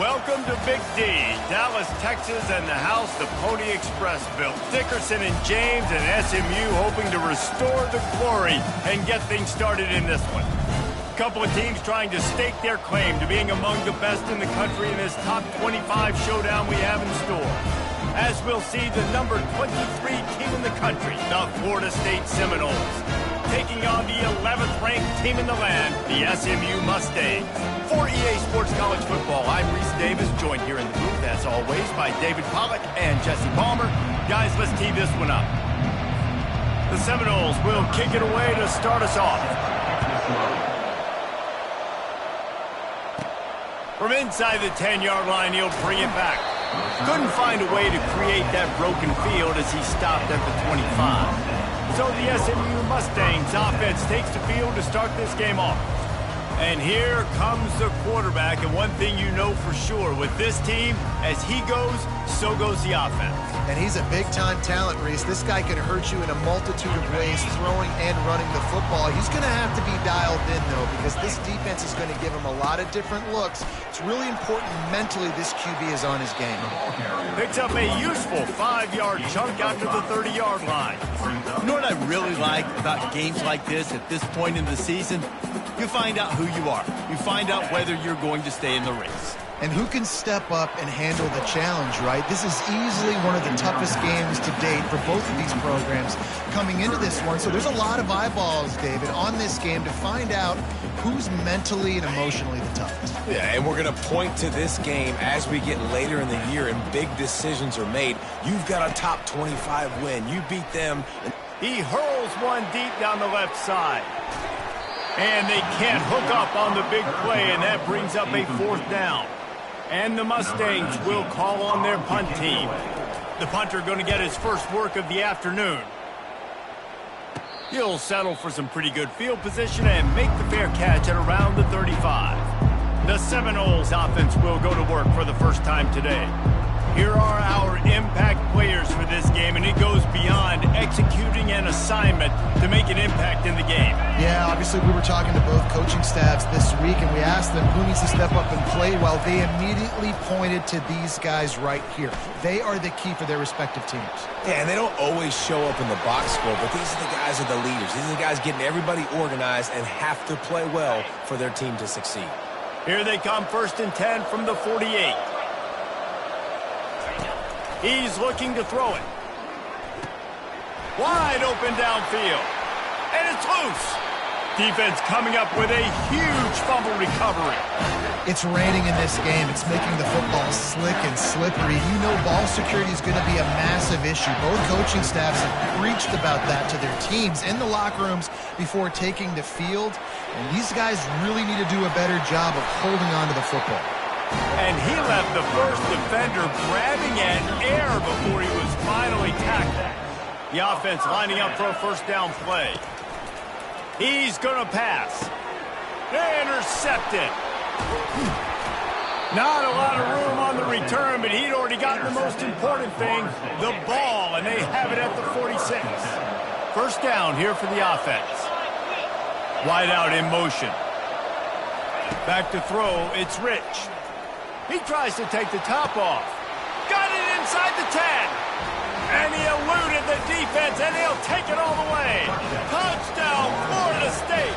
Welcome to Big D, Dallas, Texas, and the house the Pony Express built. Dickerson and James and SMU hoping to restore the glory and get things started in this one. A couple of teams trying to stake their claim to being among the best in the country in this top 25 showdown we have in store. As we'll see, the number 23 team in the country, the Florida State Seminoles, taking on the 11th ranked team in the land, the SMU Mustangs. For EA Sports College Football, I'm Reese Davis, joined here in the booth, as always, by David Pollack and Jesse Palmer. Guys, let's tee this one up. The Seminoles will kick it away to start us off. From inside the 10-yard line, he'll bring it back. Couldn't find a way to create that broken field as he stopped at the 25. So the SMU Mustangs offense takes the field to start this game off. And here comes the quarterback, and one thing you know for sure with this team, as he goes, so goes the offense. And he's a big-time talent, Reese. This guy can hurt you in a multitude of ways, throwing and running the football. He's going to have to be dialed in, though, because this defense is going to give him a lot of different looks. It's really important mentally this QB is on his game. Picks up a useful 5-yard chunk after the 30-yard line. You know what I really like about games like this at this point in the season? You find out who you are. You find out whether you're going to stay in the race. And who can step up and handle the challenge, right? This is easily one of the toughest games to date for both of these programs coming into this one. So there's a lot of eyeballs, David, on this game to find out who's mentally and emotionally the toughest. Yeah, and we're going to point to this game as we get later in the year and big decisions are made. You've got a top 25 win. You beat them. He hurls one deep down the left side. And they can't hook up on the big play, and that brings up a 4th down. And the Mustangs will call on their punt team. The punter going to get his first work of the afternoon. He'll settle for some pretty good field position and make the fair catch at around the 35. The Seminoles offense will go to work for the first time today. Here are our impact players for this game, and it goes beyond executing an assignment to make an impact in the game. Yeah, obviously we were talking to both coaching staffs this week, and we asked them who needs to step up and play well. They immediately pointed to these guys right here. They are the key for their respective teams. Yeah, and they don't always show up in the box score, but these are the guys who are the leaders. These are the guys getting everybody organized and have to play well for their team to succeed. Here they come, 1st and 10 from the 48. He's looking to throw it. Wide open downfield. And it's loose. Defense coming up with a huge fumble recovery. It's raining in this game. It's making the football slick and slippery. You know ball security is going to be a massive issue. Both coaching staffs have preached about that to their teams in the locker rooms before taking the field. And these guys really need to do a better job of holding on to the football. And he left the first defender grabbing at air before he was finally tackled. The offense lining up for a 1st down play. He's going to pass. Intercepted. Not a lot of room on the return, but he'd already gotten the most important thing, the ball, and they have it at the 46. 1st down here for the offense. Wide out in motion. Back to throw, it's Rich. He tries to take the top off. Got it inside the 10. And he eluded the defense, and he'll take it all the way. Touchdown, Florida State.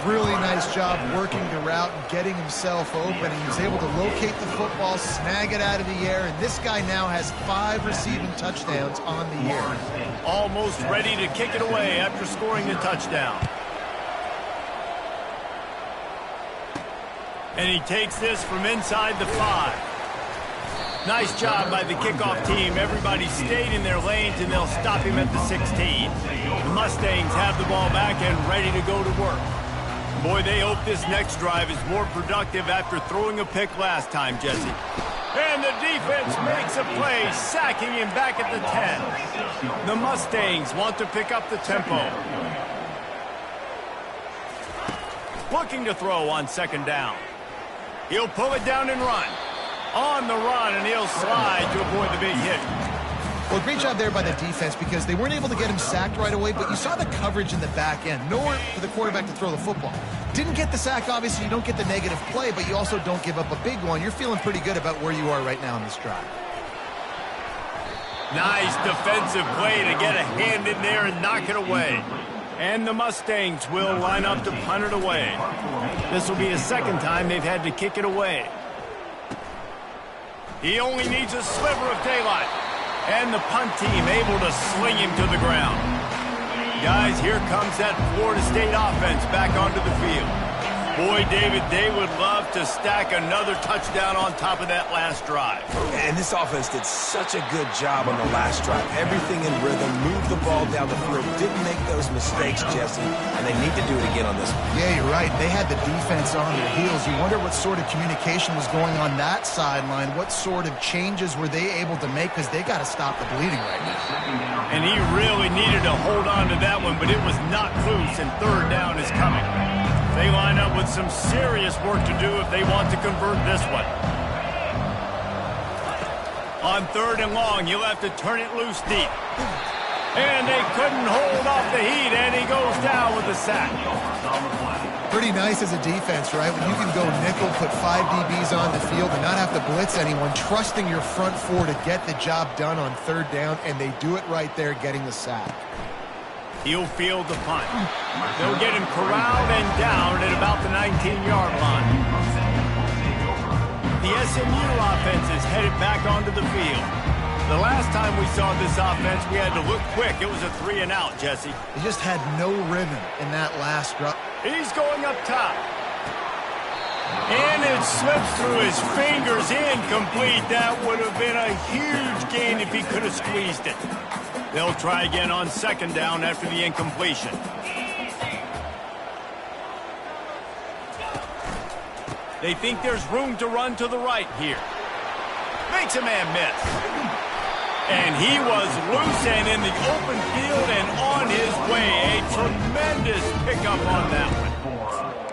Really nice job working the route and getting himself open. He was able to locate the football, snag it out of the air, and this guy now has 5 receiving touchdowns on the year. Almost ready to kick it away after scoring the touchdown. And he takes this from inside the 5. Nice job by the kickoff team. Everybody stayed in their lanes, and they'll stop him at the 16. The Mustangs have the ball back and ready to go to work. Boy, they hope this next drive is more productive after throwing a pick last time, Jesse. And the defense makes a play, sacking him back at the 10. The Mustangs want to pick up the tempo. Looking to throw on 2nd down. He'll pull it down and run. On the run, and he'll slide to avoid the big hit. Well, great job there by the defense because they weren't able to get him sacked right away, but you saw the coverage in the back end. Nowhere for the quarterback to throw the football. Didn't get the sack, obviously. You don't get the negative play, but you also don't give up a big one. You're feeling pretty good about where you are right now in this drive. Nice defensive play to get a hand in there and knock it away. And the Mustangs will line up to punt it away. This will be the second time they've had to kick it away. He only needs a sliver of daylight. And the punt team able to sling him to the ground. Guys, here comes that Florida State offense back onto the field. Boy, David, they would love to stack another touchdown on top of that last drive. And this offense did such a good job on the last drive. Everything in rhythm, moved the ball down the field, didn't make those mistakes, Jesse, and they need to do it again on this one. Yeah, you're right. They had the defense on their heels. You wonder what sort of communication was going on that sideline. What sort of changes were they able to make because they got to stop the bleeding right now. And he really needed to hold on to that one, but it was not loose, and third down is coming. They line up with some serious work to do if they want to convert this one. On third and long, you'll have to turn it loose deep. And they couldn't hold off the heat, and he goes down with a sack. Pretty nice as a defense, right? When you can go nickel, put 5 DBs on the field and not have to blitz anyone, trusting your front four to get the job done on third down, and they do it right there, getting the sack. He'll field the punt. They'll get him corralled and down at about the 19-yard line. The SMU offense is headed back onto the field. The last time we saw this offense, we had to look quick. It was a 3-and-out, Jesse. He just had no rhythm in that last drop. He's going up top. And it slips through his fingers, incomplete. That would have been a huge gain if he could have squeezed it. They'll try again on second down after the incompletion. They think there's room to run to the right here. Makes a man miss. And he was loose and in the open field and on his way. A tremendous pickup on that one.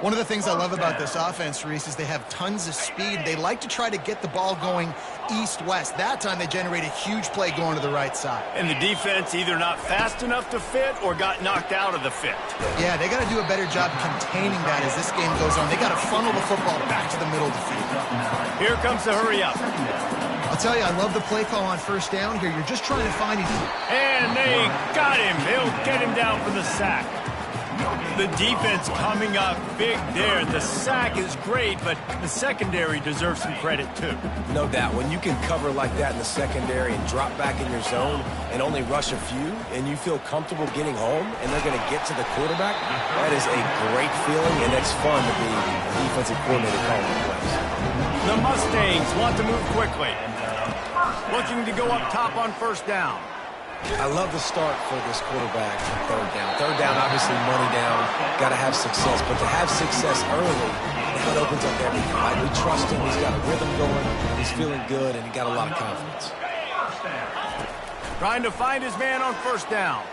One of the things I love about this offense, Reese, is they have tons of speed. They like to try to get the ball going east-west. That time they generate a huge play going to the right side. And the defense either not fast enough to fit or got knocked out of the fit. Yeah, they got to do a better job containing that as this game goes on. They got to funnel the football back to the middle of the field. Here comes the hurry up. I'll tell you, I love the play call on first down here. You're just trying to find him. And they got him. They'll get him down for the sack. The defense coming up big there. The sack is great, but the secondary deserves some credit too. No doubt. When you can cover like that in the secondary and drop back in your zone and only rush a few, and you feel comfortable getting home, and they're going to get to the quarterback, that is a great feeling, and it's fun to be a defensive coordinator calling the plays. The Mustangs want to move quickly. Looking to go up top on first down. I love the start for this quarterback on third down. Third down, obviously money down. Got to have success. But to have success early, that opens up everything. Right? We trust him. He's got a rhythm going. He's feeling good, and he got a lot of confidence. Trying to find his man on first down.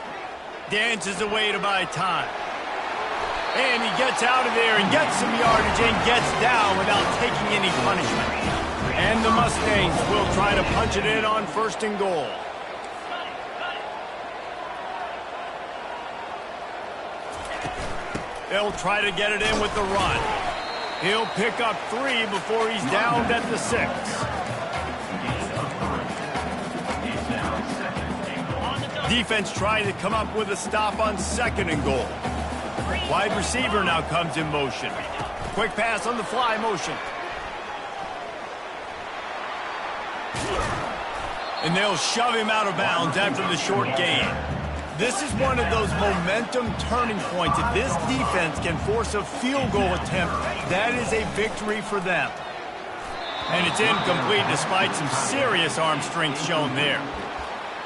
Dances away to buy time. And he gets out of there and gets some yardage and gets down without taking any punishment. And the Mustangs will try to punch it in on first and goal. They'll try to get it in with the run. He'll pick up 3 before he's downed at the 6. Defense trying to come up with a stop on second and goal. Wide receiver now comes in motion. Quick pass on the fly motion. And they'll shove him out of bounds after the short gain. This is one of those momentum turning points. If this defense can force a field goal attempt, that is a victory for them. And it's incomplete despite some serious arm strength shown there.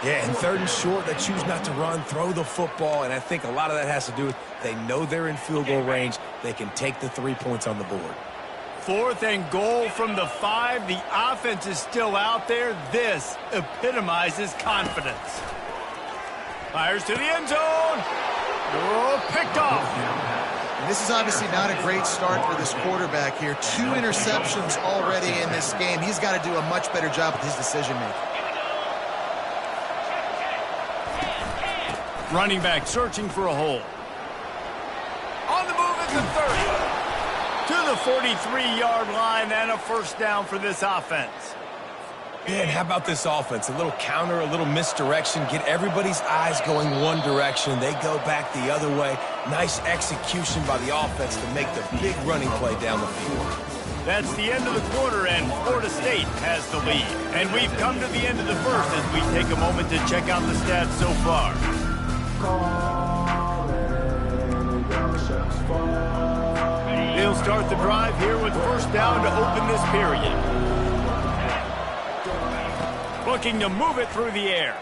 Yeah, and third and short, they choose not to run, throw the football, and I think a lot of that has to do with they know they're in field goal range. They can take the 3 points on the board. Fourth and goal from the 5. The offense is still out there. This epitomizes confidence. Fires to the end zone. Oh, picked off. And this is obviously not a great start for this quarterback here. 2 interceptions already in this game. He's got to do a much better job with his decision-making. Running back searching for a hole. On the move at the 30. To the 43-yard line and a first down for this offense. Man, how about this offense? A little counter, a little misdirection. Get everybody's eyes going one direction. They go back the other way. Nice execution by the offense to make the big running play down the field. That's the end of the quarter, and Florida State has the lead. And we've come to the end of the first as we take a moment to check out the stats so far. They'll start the drive here with first down to open this period. Looking to move it through the air.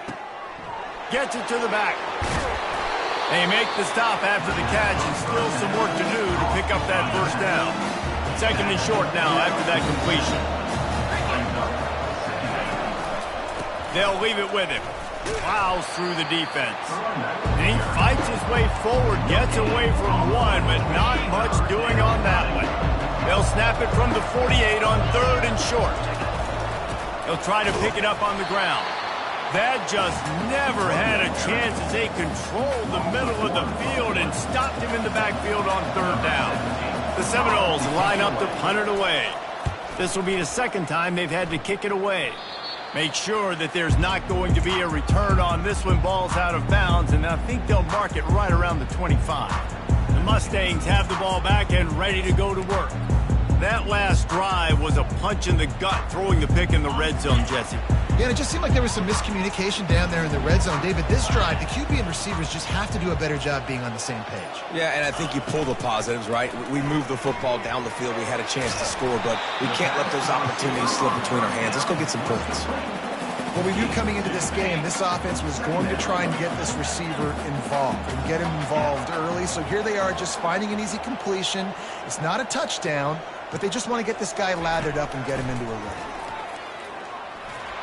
Gets it to the back. They make the stop after the catch and still some work to do to pick up that first down. Second and short now after that completion. They'll leave it with him. Plows through the defense. And he fights his way forward, gets away from one, but not much doing on that one. They'll snap it from the 48 on third and short. He'll try to pick it up on the ground. That just never had a chance as they controlled the middle of the field and stopped him in the backfield on third down. The Seminoles line up to punt it away. This will be the second time they've had to kick it away. Make sure that there's not going to be a return on this one. Ball's out of bounds, and I think they'll mark it right around the 25. The Mustangs have the ball back and ready to go to work. That last drive was a punch in the gut, throwing the pick in the red zone, Jesse. Yeah, and it just seemed like there was some miscommunication down there in the red zone. David, this drive, the QB and receivers just have to do a better job being on the same page. Yeah, and I think you pull the positives, right? We moved the football down the field. We had a chance to score, but we can't let those opportunities slip between our hands. Let's go get some points. Well, we knew coming into this game, this offense was going to try and get this receiver involved and get him involved early. So here they are just finding an easy completion. It's not a touchdown, but they just want to get this guy lathered up and get him into a rhythm.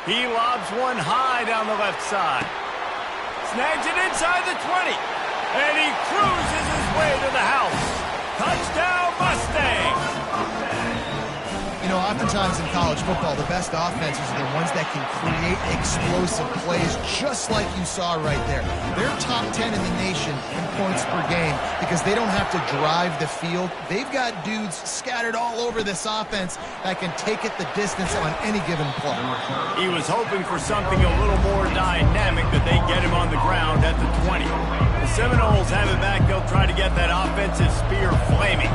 He lobs one high down the left side. Snags it inside the 20. And he cruises his way to the house. Touchdown, Mustangs! You know, oftentimes in college football, the best offenses are the ones that can create explosive plays, just like you saw right there. They're top 10 in the nation in points per game because they don't have to drive the field. They've got dudes scattered all over this offense that can take it the distance on any given play. He was hoping for something a little more dynamic, that they get him on the ground at the 20. The Seminoles have it back. They'll try to get that offensive spear flaming.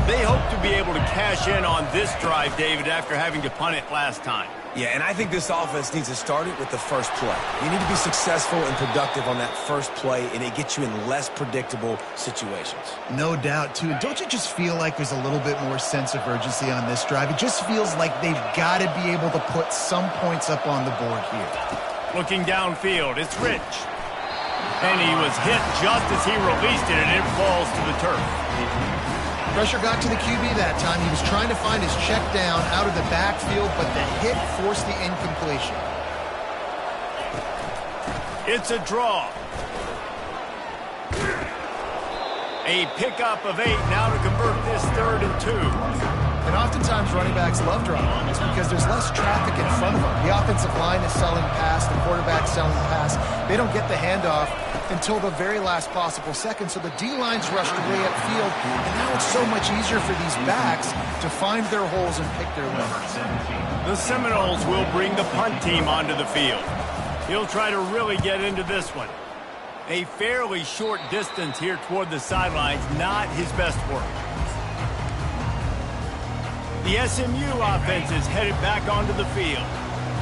They hope to be able to cash in on this drive, David, after having to punt it last time. Yeah, and I think this offense needs to start it with the first play. You need to be successful and productive on that first play, and it gets you in less predictable situations. No doubt, too. And don't you just feel like there's a little bit more sense of urgency on this drive? It just feels like they've got to be able to put some points up on the board here. Looking downfield, it's Rich. And he was hit just as he released it, and it falls to the turf. Pressure got to the QB that time. He was trying to find his check down out of the backfield, but the hit forced the incompletion. It's a draw. A pickup of 8 now to convert this 3rd and 2. And oftentimes running backs love dropping. It's because there's less traffic in front of them. The offensive line is selling pass, the quarterback's selling pass. They don't get the handoff until the very last possible second. So the D-line's rushed away upfield, and now it's so much easier for these backs to find their holes and pick their lanes. The Seminoles will bring the punt team onto the field. He'll try to really get into this one. A fairly short distance here toward the sidelines, not his best work. The SMU offense is headed back onto the field.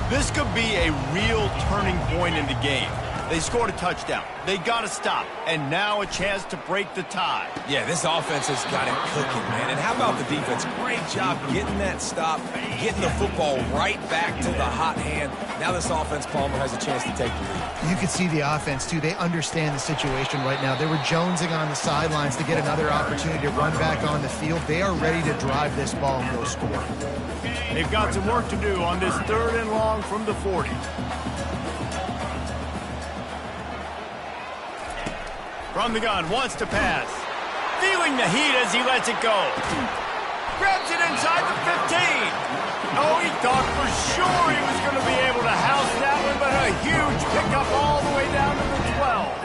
This could be a real turning point in the game. They scored a touchdown. They got to stop. And now a chance to break the tie. Yeah, this offense has got it cooking, man. And how about the defense? Great job getting that stop, getting the football right back to the hot hand. Now this offense, Palmer, has a chance to take the lead. You can see the offense, too. They understand the situation right now. They were jonesing on the sidelines to get another opportunity to run back on the field. They are ready to drive this ball and go score. They've got some work to do on this 3rd and long from the 40. From the gun, wants to pass. Feeling the heat as he lets it go. Grabs it inside the 15. Oh, he thought for sure he was going to be able to house that one, but a huge pickup all the way down to the 12.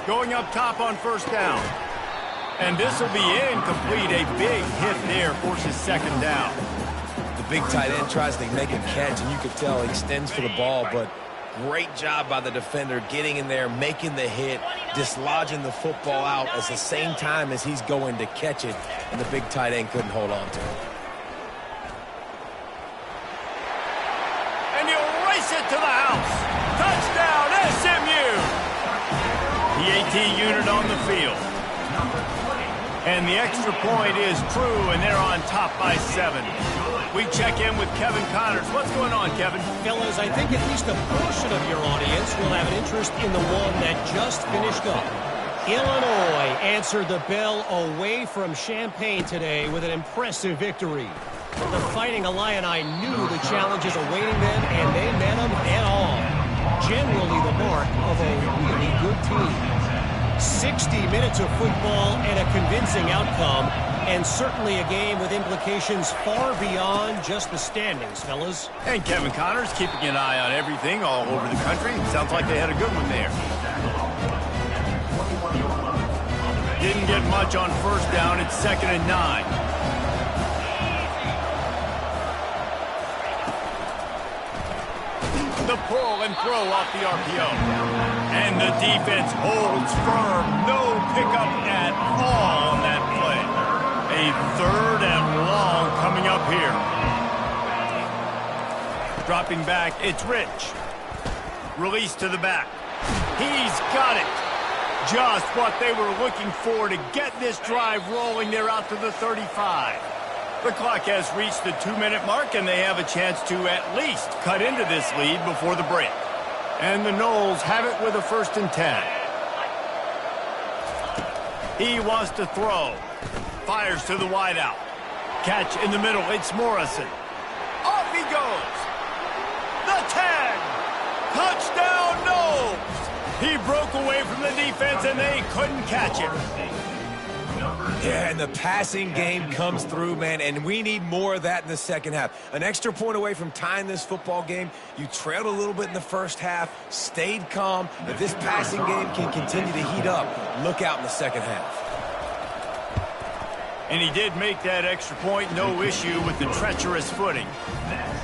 Going up top on first down. And this will be incomplete. A big hit there forces second down. The big tight end tries to make a catch, and you could tell he extends for the ball, but great job by the defender getting in there, making the hit, dislodging the football out at the same time as he's going to catch it, and the big tight end couldn't hold on to it. And he'll race it to the house. Touchdown, SMU! The AT unit on the field. And the extra point is true, and they're on top by 7. We check in with Kevin Connors. What's going on, Kevin? Fellas, I think at least a portion of your audience will have an interest in the one that just finished up. Illinois answered the bell away from Champaign today with an impressive victory. The Fighting Illini knew the challenges awaiting them, and they met them head-on. Generally the mark of a really good team. 60 minutes of football and a convincing outcome, and certainly a game with implications far beyond just the standings, fellas. And Kevin Connors keeping an eye on everything all over the country. Sounds like they had a good one there. Didn't get much on first down. It's 2nd and 9. The pull and throw off the RPO. And the defense holds firm. No pickup at all on that play. A 3rd and long coming up here. Dropping back, it's Rich. Release to the back. He's got it. Just what they were looking for to get this drive rolling. They're out to the 35. The clock has reached the 2-minute mark, and they have a chance to at least cut into this lead before the break. And the Noles have it with a 1st and 10. He wants to throw. Fires to the wideout. Catch in the middle. It's Morrison. Off he goes. The 10. Touchdown, Noles. He broke away from the defense, and they couldn't catch him. Yeah, and the passing game comes through, man, and we need more of that in the second half. An extra point away from tying this football game. You trailed a little bit in the first half, stayed calm. If this passing game can continue to heat up, look out in the second half. And he did make that extra point, no issue with the treacherous footing.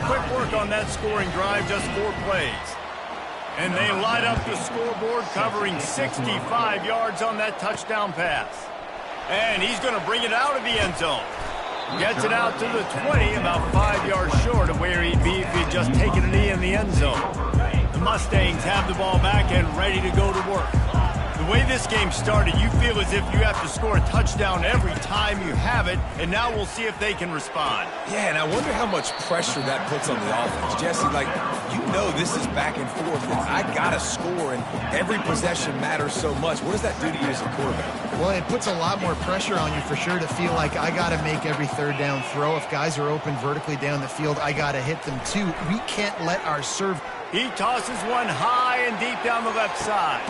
Quick work on that scoring drive, just 4 plays. And they light up the scoreboard, covering 65 yards on that touchdown pass. And he's going to bring it out of the end zone. Gets it out to the 20, about 5 yards short of where he'd be if he'd just taken a knee in the end zone. The Mustangs have the ball back and ready to go to work. The way this game started, you feel as if you have to score a touchdown every time you have it, and now we'll see if they can respond. Yeah, and I wonder how much pressure that puts on the offense. Jesse, like, you know this is back and forth, and I got to score, and every possession matters so much. What does that do to you as a quarterback? Well, it puts a lot more pressure on you for sure to feel like I got to make every 3rd down throw. If guys are open vertically down the field, I got to hit them too. We can't let our serve. He tosses one high and deep down the left side.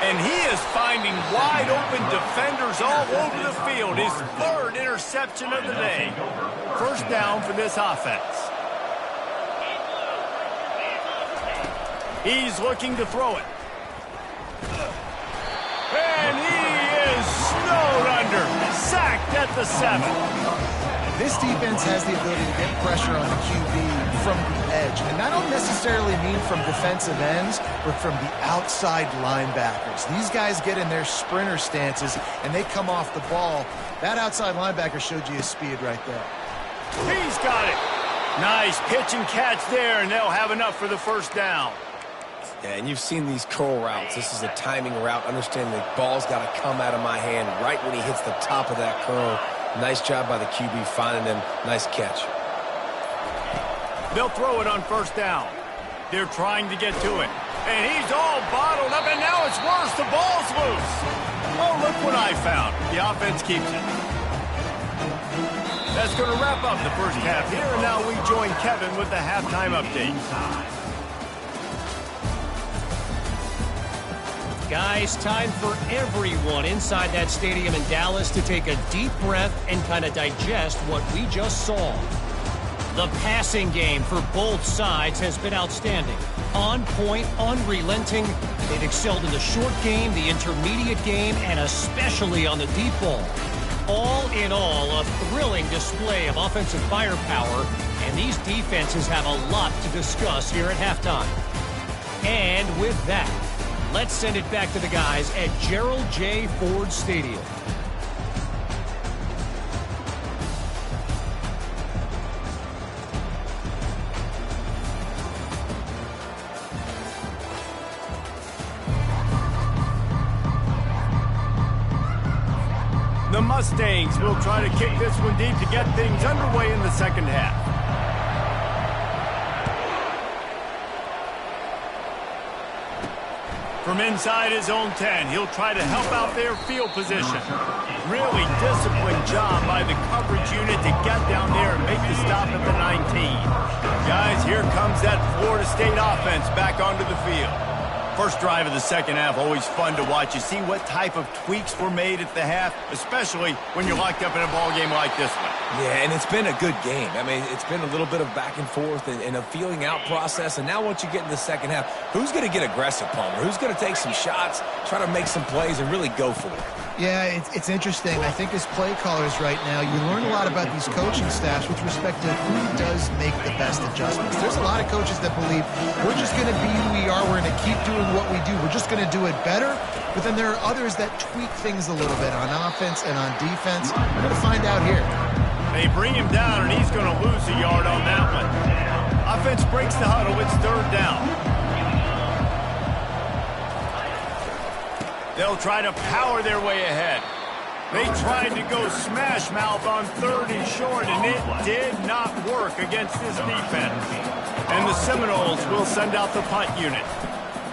And he is finding wide open defenders all over the field. His 3rd interception of the day. First down for this offense. He's looking to throw it. And he is snowed under. Sacked at the 7. This defense has the ability to get pressure on the QB from the edge. And I don't necessarily mean from defensive ends, but from the outside linebackers. These guys get in their sprinter stances, and they come off the ball. That outside linebacker showed you his speed right there. He's got it. Nice pitch and catch there, and they'll have enough for the first down. Yeah, and you've seen these curl routes. This is a timing route. Understand the ball's got to come out of my hand right when he hits the top of that curl. Nice job by the QB finding him. Nice catch. They'll throw it on first down. They're trying to get to it. And he's all bottled up, and now it's worse. The ball's loose. Oh, look what I found. The offense keeps it. That's going to wrap up the first half here, and now we join Kevin with the halftime update. Guys, time for everyone inside that stadium in Dallas to take a deep breath and kind of digest what we just saw. The passing game for both sides has been outstanding. On point, unrelenting. They've excelled in the short game, the intermediate game, and especially on the deep ball. All in all, a thrilling display of offensive firepower, and these defenses have a lot to discuss here at halftime. And with that, let's send it back to the guys at Gerald J. Ford Stadium. The Mustangs will try to kick this one deep to get things underway in the second half. From inside his own 10, he'll try to help out their field position. Really disciplined job by the coverage unit to get down there and make the stop at the 19. Guys, here comes that Florida State offense back onto the field. First drive of the second half, always fun to watch. You see what type of tweaks were made at the half, especially when you're locked up in a ball game like this one. Yeah, and it's been a good game. I mean, it's been a little bit of back and forth and a feeling out process. And now once you get in the second half, who's going to get aggressive, Palmer? Who's going to take some shots, try to make some plays, and really go for it? Yeah, it's interesting. I think as play callers right now, you learn a lot about these coaching staffs with respect to who does make the best adjustments. There's a lot of coaches that believe we're just going to be who we are. We're going to keep doing what we do. We're just going to do it better. But then there are others that tweak things a little bit on offense and on defense. We're going to find out here. They bring him down, and he's going to lose a yard on that one. Offense breaks the huddle. It's third down. They'll try to power their way ahead. They tried to go smash mouth on third and short, and it did not work against this defense. And the Seminoles will send out the punt unit.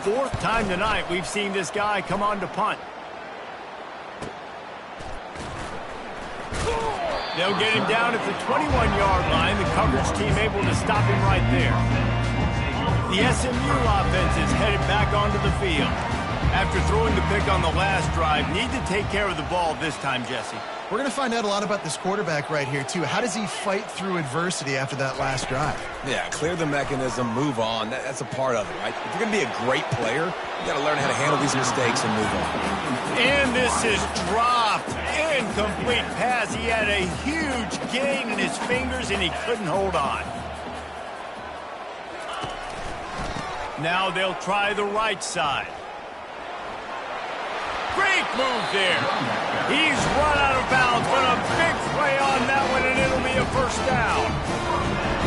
Fourth time tonight we've seen this guy come on to punt. They'll get him down at the 21-yard line. The coverage team able to stop him right there. The SMU offense is headed back onto the field. After throwing the pick on the last drive, need to take care of the ball this time, Jesse. We're going to find out a lot about this quarterback right here, too. How does he fight through adversity after that last drive? Yeah, clear the mechanism, move on. That's a part of it, right? If you're going to be a great player, you got to learn how to handle these mistakes and move on. And this is dropped. Incomplete pass. He had a huge gain in his fingers, and he couldn't hold on. Now they'll try the right side. Great move there. He's run out of bounds, but a big play on that one, and it'll be a first down.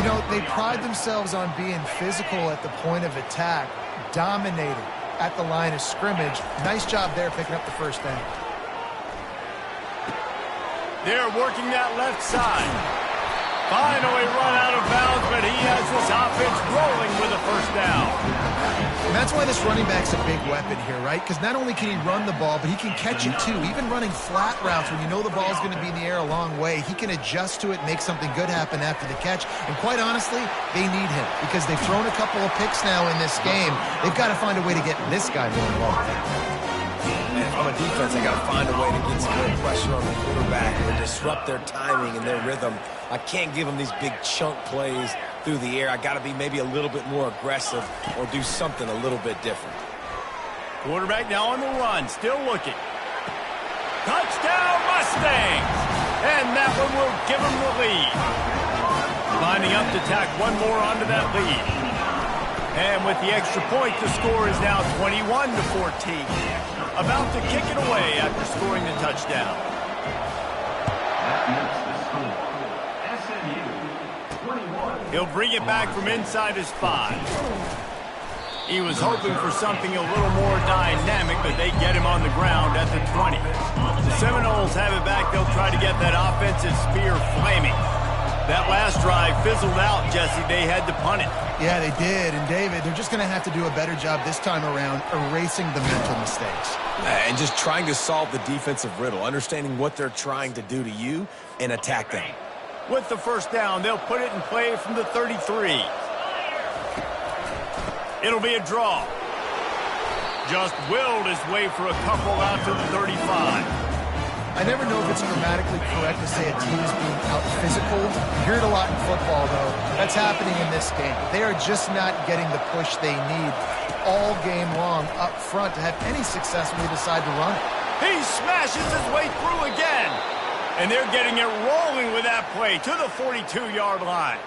You know, they pride themselves on being physical at the point of attack, dominating at the line of scrimmage. Nice job there picking up the first down. They're working that left side. Finally run out of bounds, but he has this offense rolling with a first down. And that's why this running back's a big weapon here, right? Because not only can he run the ball, but he can catch it too. Even running flat routes when you know the ball's going to be in the air a long way, he can adjust to it, make something good happen after the catch. And quite honestly, they need him because they've thrown a couple of picks now in this game. They've got to find a way to get this guy more involved. And on a defense, they got to find a way to get some more pressure on the quarterback and disrupt their timing and their rhythm. I can't give them these big chunk plays through the air. I got to be maybe a little bit more aggressive or do something a little bit different. Quarterback now on the run, still looking. Touchdown Mustangs! And that one will give them the lead. Lining up to tack one more onto that lead. And with the extra point, the score is now 21-14. About to kick it away after scoring the touchdown. He'll bring it back from inside his 5. He was hoping for something a little more dynamic, but they get him on the ground at the 20. The Seminoles have it back. They'll try to get that offensive spear flaming. That last drive fizzled out, Jesse. They had to punt it. Yeah, they did. And, David, they're just going to have to do a better job this time around erasing the mental mistakes. And just trying to solve the defensive riddle, understanding what they're trying to do to you and attack them. With the first down, they'll put it in play from the 33. It'll be a draw. Just willed his way for a couple out to the 35. I never know if it's grammatically correct to say a team is being out-physical. You hear it a lot in football, though. That's happening in this game. They are just not getting the push they need all game long up front to have any success when they decide to run it. He smashes his way through again. And they're getting it rolling with that play to the 42-yard line.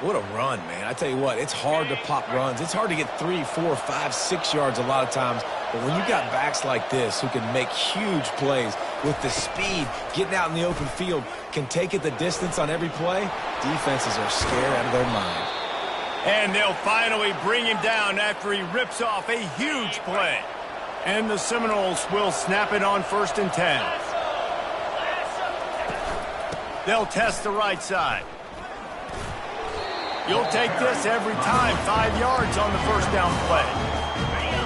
What a run, man. I tell you what, it's hard to pop runs. It's hard to get 3, 4, 5, 6 yards a lot of times. But when you got backs like this who can make huge plays with the speed, getting out in the open field, can take it the distance on every play, defenses are scared out of their mind. And they'll finally bring him down after he rips off a huge play. And the Seminoles will snap it on 1st and 10. They'll test the right side. You'll take this every time. 5 yards on the first down play.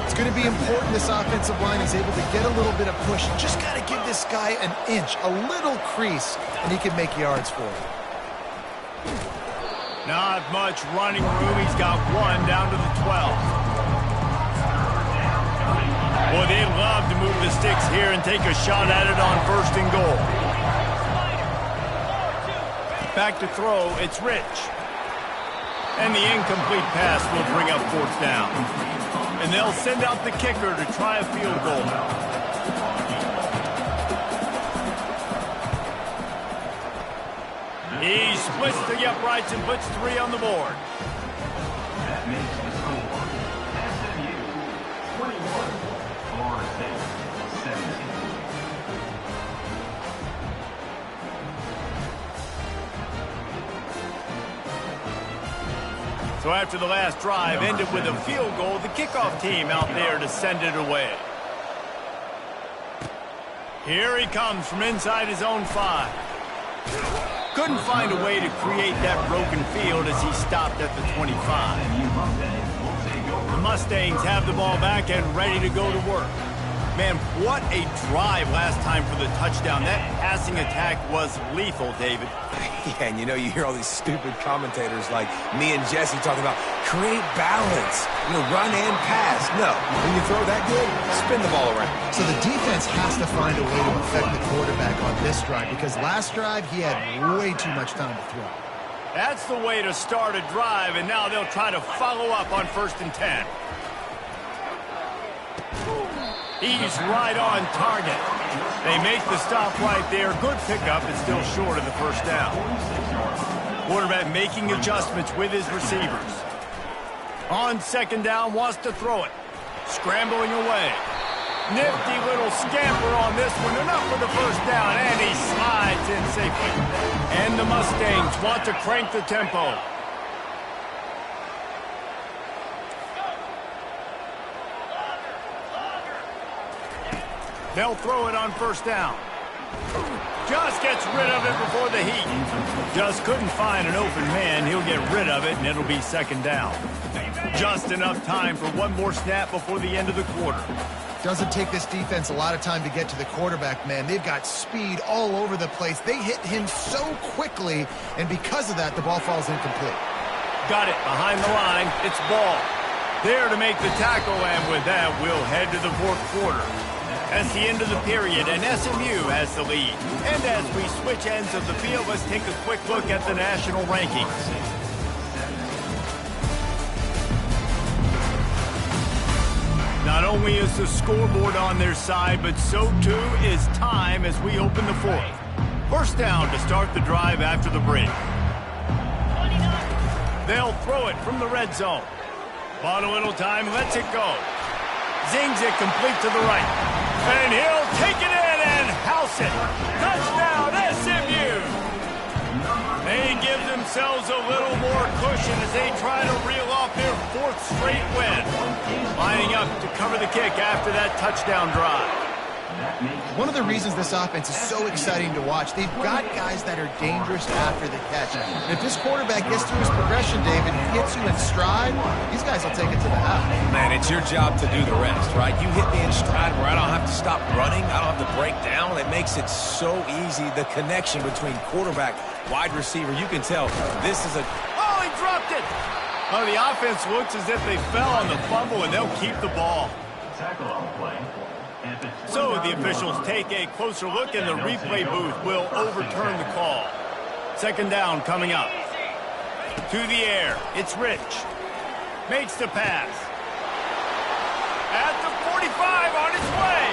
It's going to be important this offensive line is able to get a little bit of push. Just got to give this guy an inch, a little crease, and he can make yards for it. Not much running room. He's got 1 down to the 12. Boy, they love to move the sticks here and take a shot at it on 1st and goal. Back to throw, it's Rich. And the incomplete pass will bring up 4th down. And they'll send out the kicker to try a field goal. He splits the uprights and puts 3 on the board. That makes the score SMU 21, Florida State 17. So after the last drive ended with a field goal, the kickoff team out there to send it away. Here he comes from inside his own 5. Couldn't find a way to create that broken field as he stopped at the 25. The Mustangs have the ball back and ready to go to work. Man, what a drive last time for the touchdown. That passing attack was lethal, David. Yeah, and you know, you hear all these stupid commentators like me and Jesse talking about create balance, run and pass. No, when you throw that good, spin the ball around. So the defense has to find a way to affect the quarterback on this drive because last drive he had way too much time to throw. That's the way to start a drive, and now they'll try to follow up on 1st and 10. He's right on target. They make the stop right there. Good pickup, but still short of the 1st down. Quarterback making adjustments with his receivers. On 2nd down, wants to throw it. Scrambling away. Nifty little scamper on this one. Enough for the 1st down, and he slides in safely. And the Mustangs want to crank the tempo. They'll throw it on 1st down. Just gets rid of it before the heat. Just couldn't find an open man. He'll get rid of it, and it'll be 2nd down. Just enough time for one more snap before the end of the quarter. Doesn't take this defense a lot of time to get to the quarterback, man. They've got speed all over the place. They hit him so quickly, and because of that, the ball falls incomplete. Got it behind the line. It's ball. There to make the tackle, and with that, we'll head to the 4th quarter. That's the end of the period, and SMU has the lead. And as we switch ends of the field, let's take a quick look at the national rankings. Not only is the scoreboard on their side, but so too is time as we open the 4th. 1st down to start the drive after the break. They'll throw it from the red zone. Bought a little time, lets it go. Zings it complete to the right. And he'll take it in and house it. Touchdown, SMU! They give themselves a little more cushion as they try to reel off their 4th straight win. Lining up to cover the kick after that touchdown drive. One of the reasons this offense is so exciting to watch, they've got guys that are dangerous after the catch. And if this quarterback gets through his progression, David, hits you in stride, these guys will take it to the house. Man, it's your job to do the rest, right? You hit me in stride where I don't have to stop running. I don't have to break down. It makes it so easy, the connection between quarterback, wide receiver. You can tell this is a... Oh, he dropped it! Oh, the offense looks as if they fell on the fumble, and they'll keep the ball. Tackle on the play. So the officials take a closer look, and the replay booth will overturn the call. Second down coming up. To the air, it's Rich. Makes the pass. At the 45, on its way.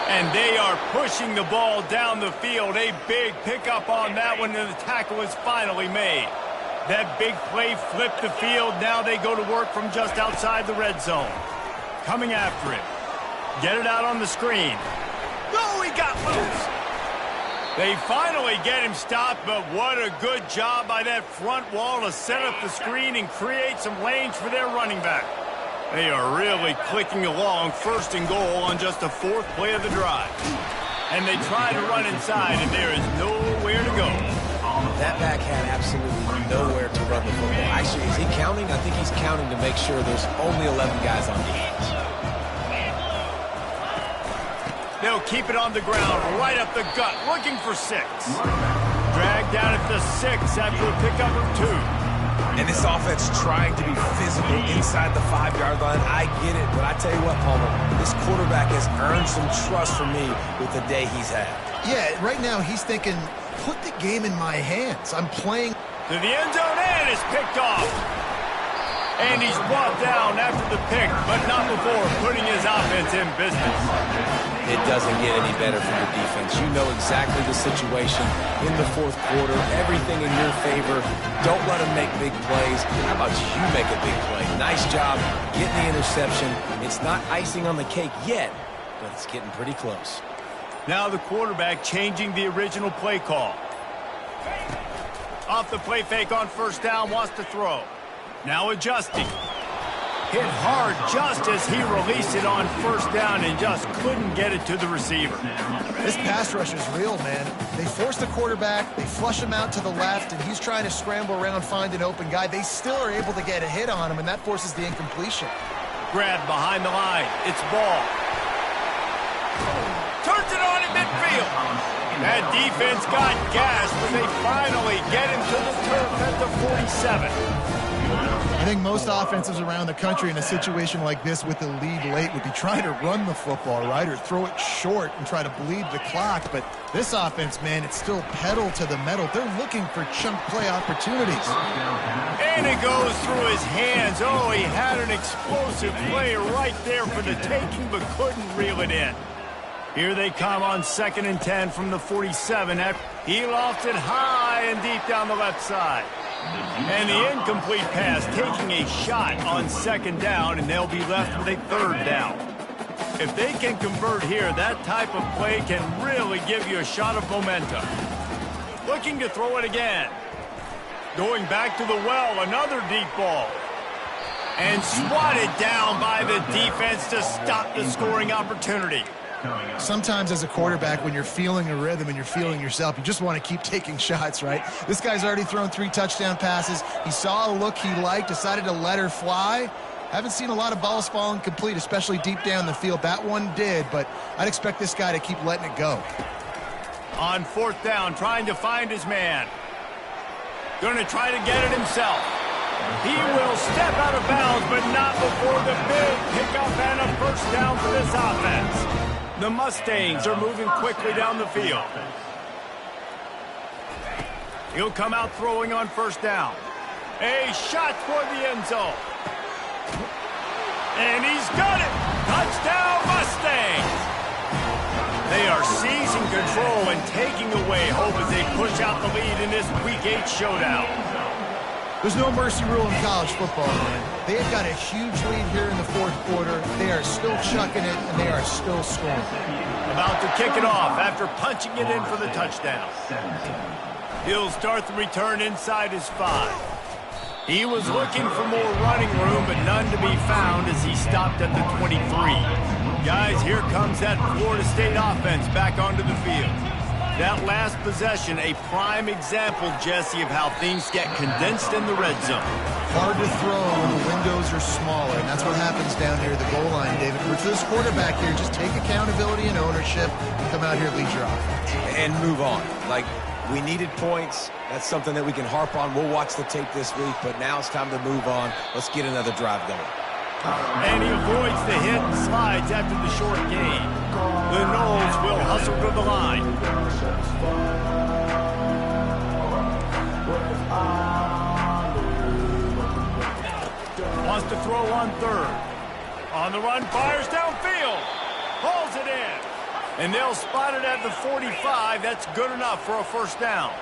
And they are pushing the ball down the field. A big pickup on that one, and the tackle is finally made. That big play flipped the field. Now they go to work from just outside the red zone. Coming after it. Get it out on the screen. Oh, he got loose. They finally get him stopped, but what a good job by that front wall to set up the screen and create some lanes for their running back. They are really clicking along, first and goal on just the fourth play of the drive. And they try to run inside, and there is nowhere to go. That back had absolutely nowhere to run the football. Actually, is he counting? I think he's counting to make sure there's only 11 guys on defense. They'll keep it on the ground, right up the gut, looking for 6. Dragged down at the 6 after a pickup of 2. And this offense trying to be physical inside the 5-yard line. I get it, but I tell you what, Palmer, this quarterback has earned some trust from me with the day he's had. Yeah, right now he's thinking, put the game in my hands. I'm playing. To the end zone, and is picked off. And he's brought down after the pick, but not before putting his offense in business. It doesn't get any better for the defense. You know exactly the situation in the fourth quarter. Everything in your favor. Don't let them make big plays. How about you make a big play? Nice job getting the interception. It's not icing on the cake yet, but it's getting pretty close. Now the quarterback changing the original play call. Off the play fake on first down, wants to throw. Now adjusting. Hit hard just as he released it on first down and just couldn't get it to the receiver. This pass rush is real, man. They force the quarterback, they flush him out to the left, and he's trying to scramble around, find an open guy. They still are able to get a hit on him, and that forces the incompletion. Grabbed behind the line. It's ball. Turns it on in midfield. That defense got gas, but they finally get him to the turf at the 47. I think most offenses around the country in a situation like this with the lead late would be trying to run the football, right, or throw it short and try to bleed the clock. But this offense, man, it's still pedal to the metal. They're looking for chunk play opportunities. And it goes through his hands. Oh, he had an explosive play right there for the taking, but couldn't reel it in. Here they come on 2nd and 10 from the 47. He lofted high and deep down the left side. And the incomplete pass taking a shot on 2nd down, and they'll be left with a 3rd down. If they can convert here, that type of play can really give you a shot of momentum. Looking to throw it again. Going back to the well, another deep ball. And swatted down by the defense to stop the scoring opportunity. Sometimes as a quarterback, when you're feeling a rhythm and you're feeling yourself, you just want to keep taking shots, right? This guy's already thrown 3 touchdown passes. He saw a look he liked, decided to let her fly. Haven't seen a lot of balls falling complete, especially deep down the field. That one did, but I'd expect this guy to keep letting it go. On 4th down, trying to find his man. Going to try to get it himself. He will step out of bounds, but not before the big pickup and a 1st down for this offense. The Mustangs are moving quickly down the field. He'll come out throwing on 1st down. A shot toward the end zone. And he's got it! Touchdown, Mustangs! They are seizing control and taking away hope as they push out the lead in this Week 8 showdown. There's no mercy rule in college football, man. They have got a huge lead here in the 4th quarter. They are still chucking it, and they are still scoring. About to kick it off after punching it in for the touchdown. He'll start the return inside his 5. He was looking for more running room, but none to be found as he stopped at the 23. Guys, here comes that Florida State offense back onto the field. That last possession, a prime example, Jesse, of how things get condensed in the red zone. Hard to throw when the windows are smaller, and that's what happens down here at the goal line, David. For this quarterback here, just take accountability and ownership and come out here and lead your offense. And move on. Like, we needed points. That's something that we can harp on. We'll watch the tape this week, but now it's time to move on. Let's get another drive going. And he avoids the hit and slides after the short gain. The Noles will hustle to the line. Wants to throw on third. On the run, fires downfield. Hauls it in. And they'll spot it at the 45. That's good enough for a first down.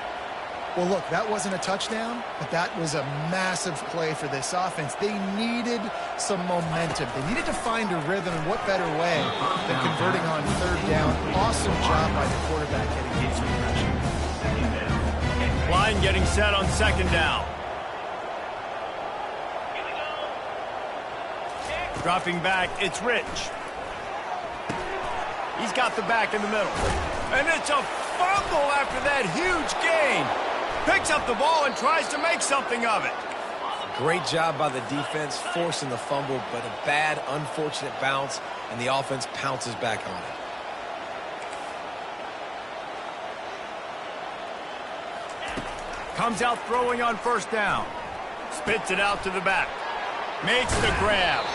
Well, look, that wasn't a touchdown, but that was a massive play for this offense. They needed some momentum. They needed to find a rhythm, and what better way than converting on third down. Awesome job by the quarterback getting his pressure. Line getting set on second down. Dropping back, it's Rich. He's got the back in the middle. And it's a fumble after that huge gain. Picks up the ball and tries to make something of it. Great job by the defense forcing the fumble, but a bad, unfortunate bounce, and the offense pounces back on it. Comes out throwing on first down. Spits it out to the back. Makes the grab.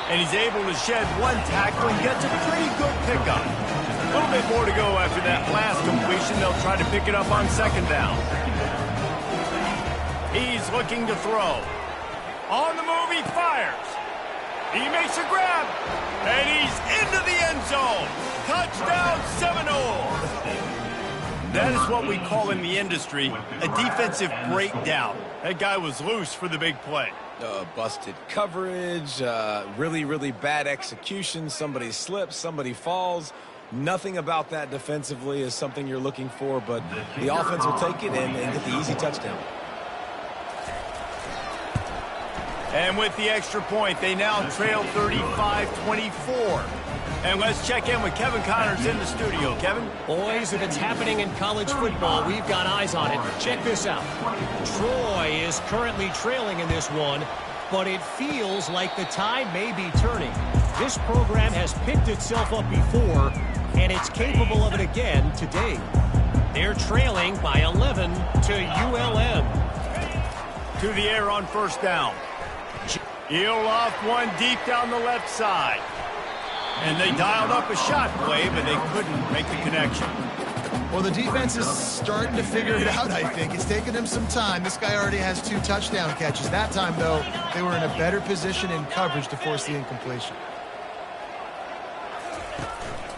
And he's able to shed one tackle and gets a pretty good pickup. A little bit more to go after that last completion. They'll try to pick it up on second down. He's looking to throw. On the move, he fires. He makes a grab. And he's into the end zone. Touchdown, Seminoles. That is what we call in the industry a defensive breakdown. That guy was loose for the big play. Busted coverage, really, really bad execution. Somebody slips, somebody falls. Nothing about that defensively is something you're looking for, but the offense will take it and get the easy touchdown. And with the extra point, they now trail 35-24. And let's check in with Kevin Connors in the studio. Kevin? Boys, if it's happening in college football, we've got eyes on it. Check this out. Troy is currently trailing in this one, but it feels like the tide may be turning. This program has picked itself up before, and it's capable of it again today. They're trailing by 11 to ULM. To the air on first down. He'll off one deep down the left side. And they dialed up a shot play, but they couldn't make the connection. Well, the defense is starting to figure it out, I think. It's taken them some time. This guy already has 2 touchdown catches. That time, though, they were in a better position in coverage to force the incompletion.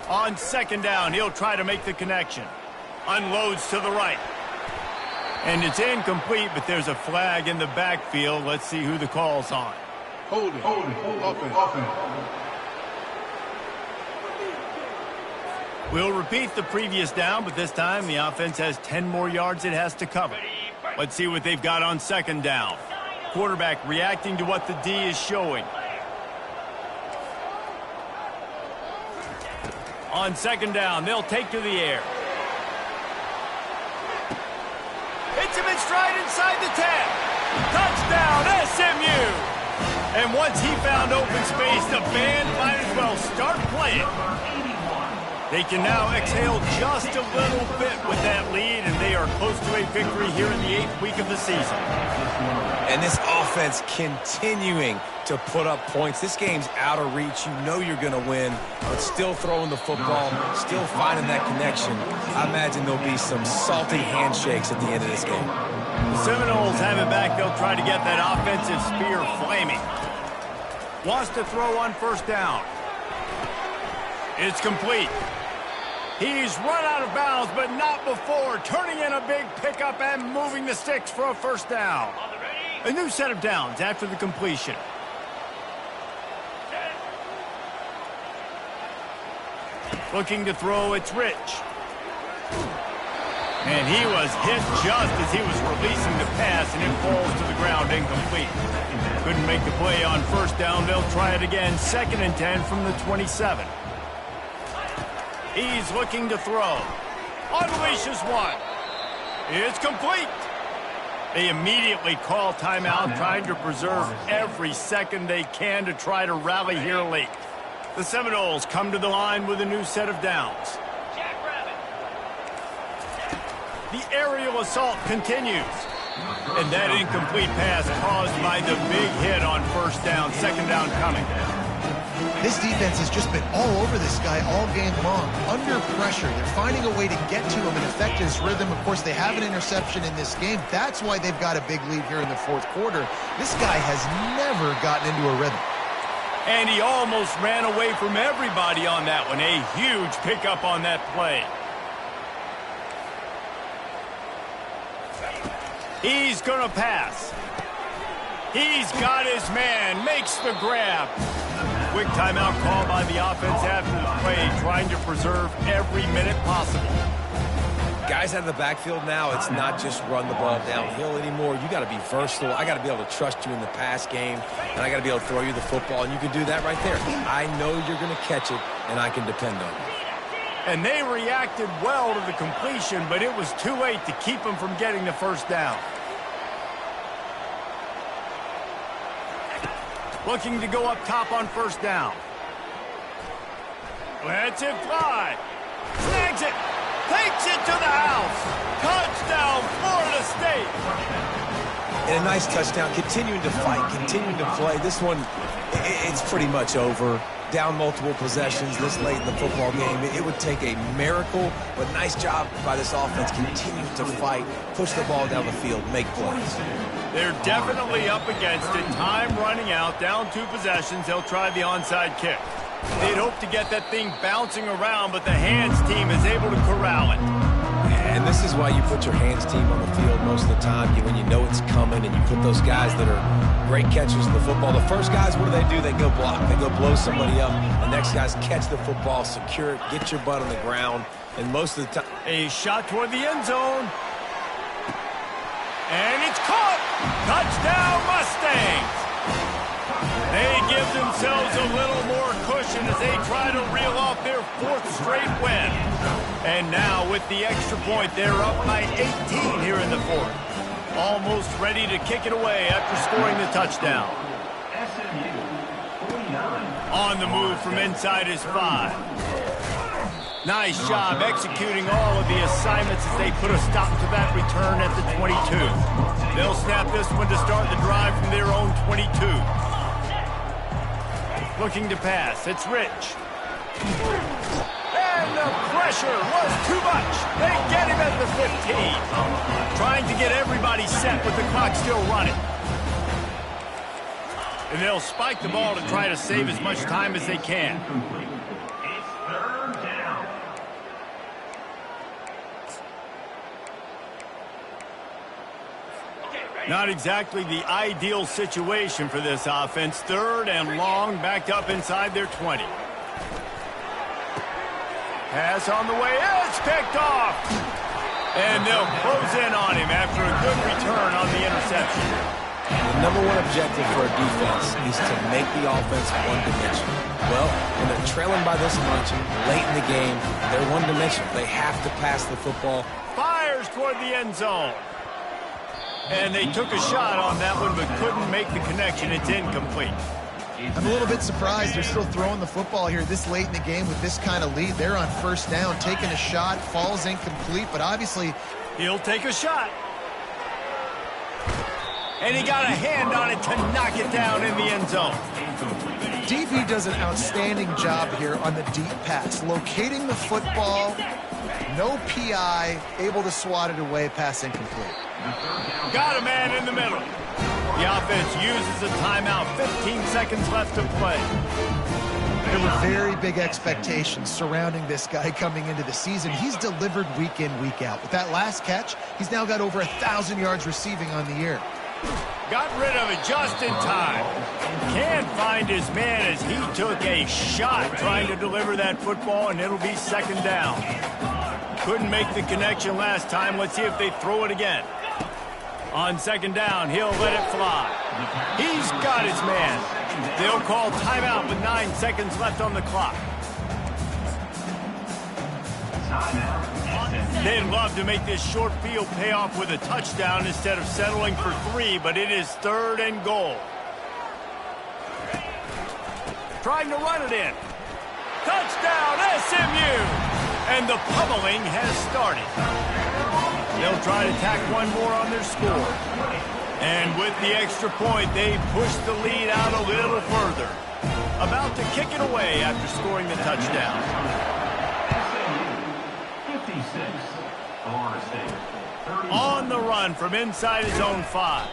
On second down, he'll try to make the connection. Unloads to the right. And it's incomplete, but there's a flag in the backfield. Let's see who the call's on. Hold it. Offense. We'll repeat the previous down, but this time the offense has 10 more yards it has to cover. Let's see what they've got on second down. Quarterback reacting to what the D is showing. On second down, they'll take to the air. Hits him in stride inside the 10. Touchdown, SMU! And once he found open space, the band might as well start playing. They can now exhale just a little bit with that lead, and they are close to a victory here in the 8th week of the season. And this offense continuing to put up points. This game's out of reach. You know you're going to win, but still throwing the football, still finding that connection. I imagine there'll be some salty handshakes at the end of this game. The Seminoles have it back. They'll try to get that offensive spear flaming. Wants to throw on first down. It's complete. He's run out of bounds, but not before turning in a big pickup and moving the sticks for a first down. A new set of downs after the completion. Looking to throw, it's Rich. And he was hit just as he was releasing the pass, and it falls to the ground incomplete. Couldn't make the play on first down. They'll try it again. 2nd and 10 from the 27. He's looking to throw. Unleashes one. It's complete. They immediately call timeout, trying to preserve every second they can to try to rally here late. The Seminoles come to the line with a new set of downs. The aerial assault continues. And that incomplete pass caused by the big hit on first down, second down coming. This defense has just been all over this guy all game long. Under pressure, they're finding a way to get to him and affect his rhythm. Of course, they have an interception in this game. That's why they've got a big lead here in the fourth quarter. This guy has never gotten into a rhythm. And he almost ran away from everybody on that one. A huge pickup on that play. He's going to pass. He's got his man, makes the grab. Quick timeout call by the offense after the play, trying to preserve every minute possible. Guys out of the backfield now, it's not just run the ball downhill anymore. You got to be versatile. I got to be able to trust you in the pass game, and I got to be able to throw you the football, and you can do that right there. I know you're going to catch it, and I can depend on you. And they reacted well to the completion, but it was too late to keep them from getting the first down. Looking to go up top on first down. Lets it fly. Snags it. Takes it to the house. Touchdown, Florida State. And a nice touchdown. Continuing to fight, continuing to play. This one, it's pretty much over. Down multiple possessions this late in the football game. It would take a miracle, but nice job by this offense. Continue to fight, push the ball down the field, make plays. They're definitely up against it. Time running out, down 2 possessions. They'll try the onside kick. They'd hope to get that thing bouncing around, but the hands team is able to corral it. And this is why you put your hands team on the field most of the time. When you know it's coming, and you put those guys that are great catchers of the football. The first guys, what do? They go block. They go blow somebody up. The next guys catch the football, secure it, get your butt on the ground. And most of the time, a shot toward the end zone. And it's caught. Touchdown, Mustangs. They give themselves a little more cushion as they try to reel off their 4th straight win. And now with the extra point, they're up by 18 here in the 4th. Almost ready to kick it away after scoring the touchdown. On the move from inside his 5. Nice job executing all of the assignments as they put a stop to that return at the 22. They'll snap this one to start the drive from their own 22. Looking to pass. It's Rich. And the pressure was too much. They get him at the 15. Trying to get everybody set with the clock still running. And they'll spike the ball to try to save as much time as they can. Not exactly the ideal situation for this offense. 3rd and long, backed up inside their 20. Pass on the way. It's picked off. And they'll close in on him after a good return on the interception. The #1 objective for a defense is to make the offense one-dimensional. Well, when they're trailing by this much late in the game, they're one-dimensional. They have to pass the football. Fires toward the end zone. And they took a shot on that one, but couldn't make the connection. It's incomplete. I'm a little bit surprised they're still throwing the football here this late in the game with this kind of lead. They're on first down, taking a shot, falls incomplete, but obviously he'll take a shot. And he got a hand on it to knock it down in the end zone. DB does an outstanding job here on the deep pass, locating the football, no PI, able to swat it away, pass incomplete. Got a man in the middle. The offense uses a timeout. 15 seconds left to play. There were very big expectations surrounding this guy coming into the season. He's delivered week in, week out. With that last catch, he's now got over 1,000 yards receiving on the year. Got rid of it just in time. Can't find his man as he took a shot trying to deliver that football, and it'll be second down. Couldn't make the connection last time. Let's see if they throw it again. On second down, he'll let it fly. He's got his man. They'll call timeout with 9 seconds left on the clock. They'd love to make this short field pay off with a touchdown instead of settling for 3, but it is 3rd and goal. Trying to run it in. Touchdown, SMU! And the pummeling has started. They'll try to tack one more on their score. And with the extra point, they push the lead out a little further. About to kick it away after scoring the touchdown. SMU 56, Florida State 30. On the run from inside his own 5.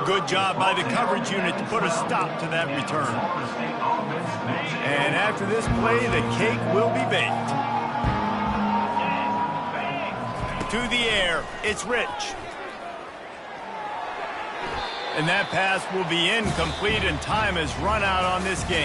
Good job by the coverage unit to put a stop to that return. And after this play, the cake will be baked. To the air, it's Rich. And that pass will be incomplete, and time has run out on this game.